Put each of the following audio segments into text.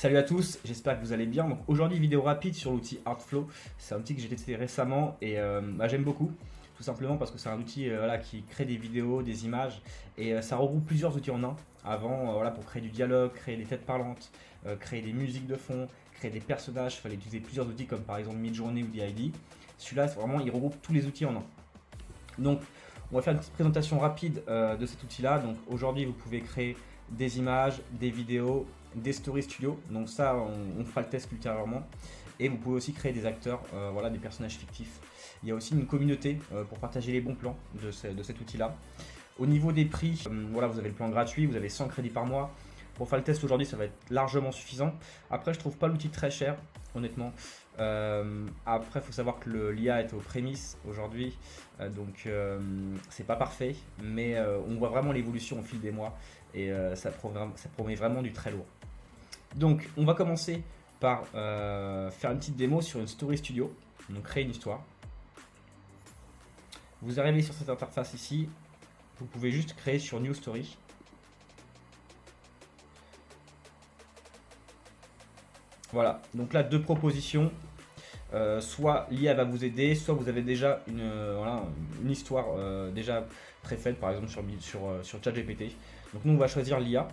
Salut à tous, j'espère que vous allez bien. Donc aujourd'hui vidéo rapide sur l'outil Artflow. C'est un outil que j'ai testé récemment et j'aime beaucoup. Tout simplement parce que c'est un outil voilà, qui crée des vidéos, des images et ça regroupe plusieurs outils en un. Avant, voilà, pour créer du dialogue, créer des têtes parlantes, créer des musiques de fond, créer des personnages, il fallait utiliser plusieurs outils comme par exemple Midjourney ou DID. Celui-là, c'est vraiment, il regroupe tous les outils en un. Donc on va faire une petite présentation rapide de cet outil-là. Donc aujourd'hui, vous pouvez créer des images, des vidéos, des story studios. Donc ça, on fera le test ultérieurement. Et vous pouvez aussi créer des acteurs, voilà, des personnages fictifs. Il y a aussi une communauté pour partager les bons plans de cet outil-là. Au niveau des prix, voilà, vous avez le plan gratuit, vous avez 100 crédits par mois. Pour faire le test aujourd'hui, ça va être largement suffisant. Après, je trouve pas l'outil très cher, honnêtement. Après, il faut savoir que l'IA est aux prémices aujourd'hui, donc c'est pas parfait, mais on voit vraiment l'évolution au fil des mois et ça promet vraiment du très lourd. Donc, on va commencer par faire une petite démo sur une story studio, donc créer une histoire. Vous arrivez sur cette interface ici, vous pouvez juste créer sur New Story. Voilà, donc là deux propositions, soit l'IA va vous aider, soit vous avez déjà une histoire déjà préfaite, par exemple sur ChatGPT. Donc nous on va choisir l'IA.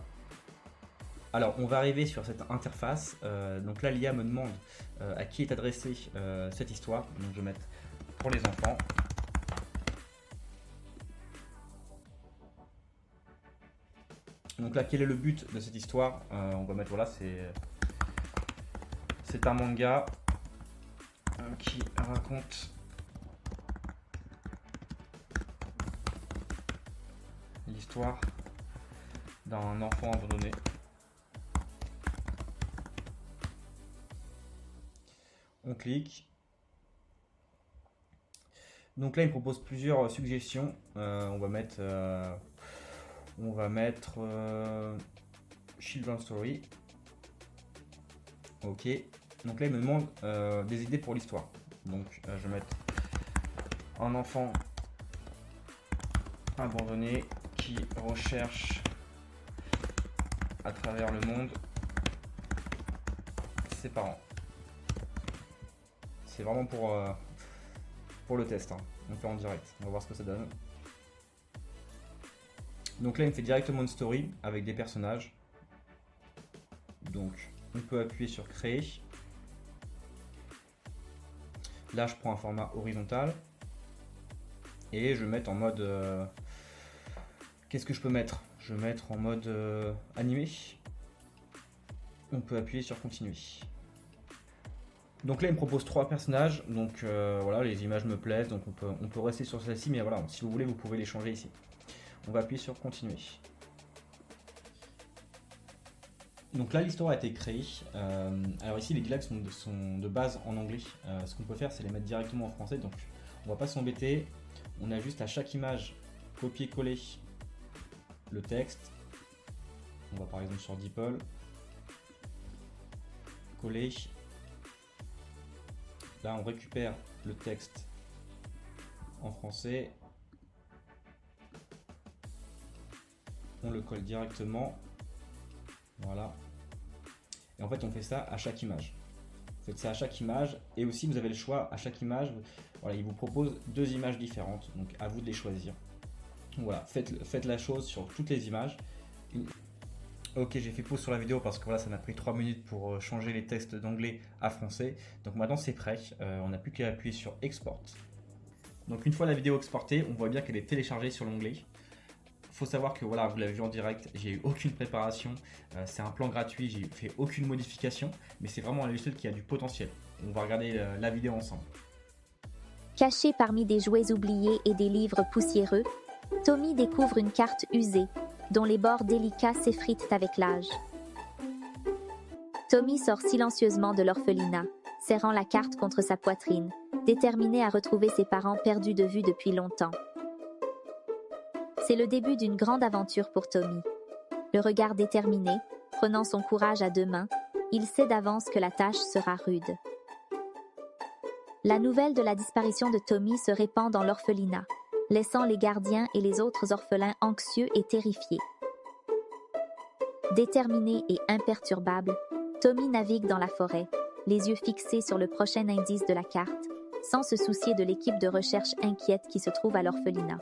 Alors on va arriver sur cette interface, donc là l'IA me demande à qui est adressée cette histoire, donc je vais mettre pour les enfants. Donc là quel est le but de cette histoire, on va mettre voilà, c'est un manga qui raconte l'histoire d'un enfant abandonné. On clique. Donc là, il me propose plusieurs suggestions. On va mettre Children's Story. Ok. Donc là, il me demande des idées pour l'histoire. Donc je vais mettre un enfant abandonné qui recherche à travers le monde ses parents. C'est vraiment pour le test, hein. On fait en direct. On va voir ce que ça donne. Donc là, il me fait directement une story avec des personnages. Donc on peut appuyer sur créer. Là, je prends un format horizontal et je vais mettre en mode. Qu'est-ce que je peux mettre? Je vais mettre en mode animé. On peut appuyer sur continuer. Donc là, il me propose 3 personnages. Donc voilà, les images me plaisent. Donc on peut rester sur celle-ci. Mais voilà, si vous voulez, vous pouvez les changer ici. On va appuyer sur continuer. Donc là, l'histoire a été créée. Alors ici, les dialogues sont de base en anglais. Ce qu'on peut faire, c'est les mettre directement en français. Donc on va pas s'embêter. On a juste à chaque image copier-coller le texte. On va par exemple sur DeepL. Coller. Là, on récupère le texte en français. On le colle directement. Voilà. Et en fait, on fait ça à chaque image. Vous faites ça à chaque image. Et aussi, vous avez le choix à chaque image. Voilà, il vous propose 2 images différentes. Donc, à vous de les choisir. Voilà, faites la chose sur toutes les images. Ok, j'ai fait pause sur la vidéo parce que voilà, ça m'a pris 3 minutes pour changer les textes d'anglais à français. Donc maintenant, c'est prêt. On n'a plus qu'à appuyer sur Export. Donc une fois la vidéo exportée, on voit bien qu'elle est téléchargée sur l'onglet. Faut savoir que voilà, vous l'avez vu en direct, j'ai eu aucune préparation, c'est un plan gratuit, j'ai fait aucune modification, mais c'est vraiment un logiciel qui a du potentiel. On va regarder la vidéo ensemble. Caché parmi des jouets oubliés et des livres poussiéreux, Tommy découvre une carte usée, dont les bords délicats s'effritent avec l'âge. Tommy sort silencieusement de l'orphelinat, serrant la carte contre sa poitrine, déterminé à retrouver ses parents perdus de vue depuis longtemps. C'est le début d'une grande aventure pour Tommy. Le regard déterminé, prenant son courage à 2 mains, il sait d'avance que la tâche sera rude. La nouvelle de la disparition de Tommy se répand dans l'orphelinat, laissant les gardiens et les autres orphelins anxieux et terrifiés. Déterminé et imperturbable, Tommy navigue dans la forêt, les yeux fixés sur le prochain indice de la carte, sans se soucier de l'équipe de recherche inquiète qui se trouve à l'orphelinat.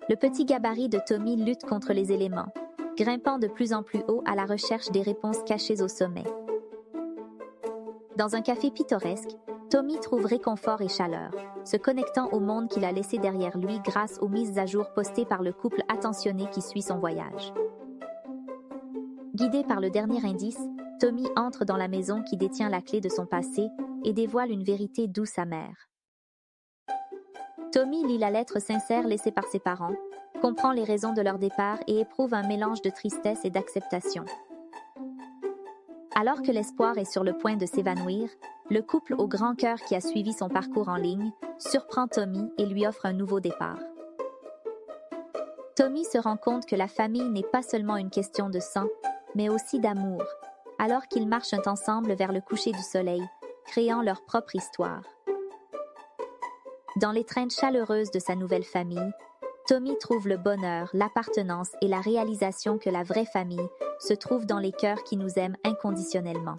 Le petit gabarit de Tommy lutte contre les éléments, grimpant de plus en plus haut à la recherche des réponses cachées au sommet. Dans un café pittoresque, Tommy trouve réconfort et chaleur, se connectant au monde qu'il a laissé derrière lui grâce aux mises à jour postées par le couple attentionné qui suit son voyage. Guidé par le dernier indice, Tommy entre dans la maison qui détient la clé de son passé et dévoile une vérité douce amère. Tommy lit la lettre sincère laissée par ses parents, comprend les raisons de leur départ et éprouve un mélange de tristesse et d'acceptation. Alors que l'espoir est sur le point de s'évanouir, le couple au grand cœur qui a suivi son parcours en ligne surprend Tommy et lui offre un nouveau départ. Tommy se rend compte que la famille n'est pas seulement une question de sang, mais aussi d'amour, alors qu'ils marchent ensemble vers le coucher du soleil, créant leur propre histoire. Dans l'étreinte chaleureuse de sa nouvelle famille, Tommy trouve le bonheur, l'appartenance et la réalisation que la vraie famille se trouve dans les cœurs qui nous aiment inconditionnellement.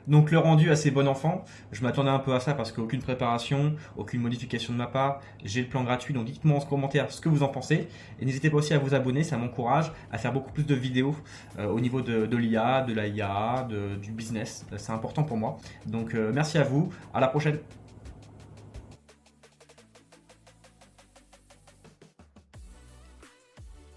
Donc le rendu assez bon enfant, je m'attendais un peu à ça parce qu'aucune préparation, aucune modification de ma part, j'ai le plan gratuit, donc dites-moi en commentaire ce que vous en pensez et n'hésitez pas aussi à vous abonner, ça m'encourage à faire beaucoup plus de vidéos au niveau de l'IA, de la IA, du business, c'est important pour moi. Donc merci à vous, à la prochaine.